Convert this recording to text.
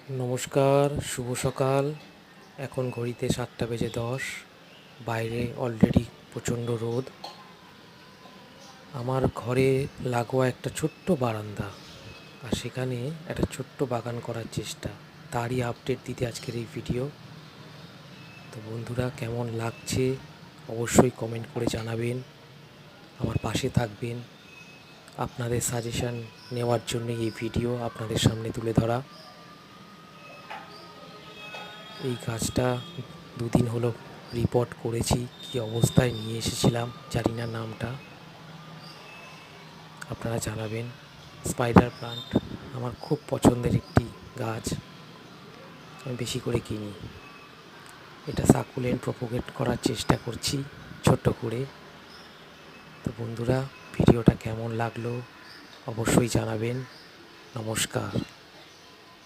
নমস্কার, শুভ সকাল। এখন ঘড়িতে 7:10। বাইরে অলরেডি প্রচণ্ড রোদ। আমার ঘরে লাগোয়া একটা ছোট্ট বারান্দা, আর সেখানে একটা ছোট্ট বাগান করার চেষ্টা, তারই আপডেট দিতে আজকের এই ভিডিও। তো বন্ধুরা, কেমন লাগছে অবশ্যই কমেন্ট করে জানাবেন, আমার পাশে থাকবেন। আপনাদের সাজেশান নেওয়ার জন্য এই ভিডিও আপনাদের সামনে তুলে ধরা। এই গাছটা দুদিন হলো রিপোর্ট করেছি, কী অবস্থায় নিয়ে এসেছিলাম জানি না, নামটা আপনারা জানাবেন। স্পাইডার প্লান্ট আমার খুব পছন্দের একটি গাছ, আমি বেশি করে কিনি। এটা সাকুলেন্ট প্রপোগেট করার চেষ্টা করছি ছোট্ট করে। তো বন্ধুরা, ভিডিওটা কেমন লাগলো অবশ্যই জানাবেন। নমস্কার।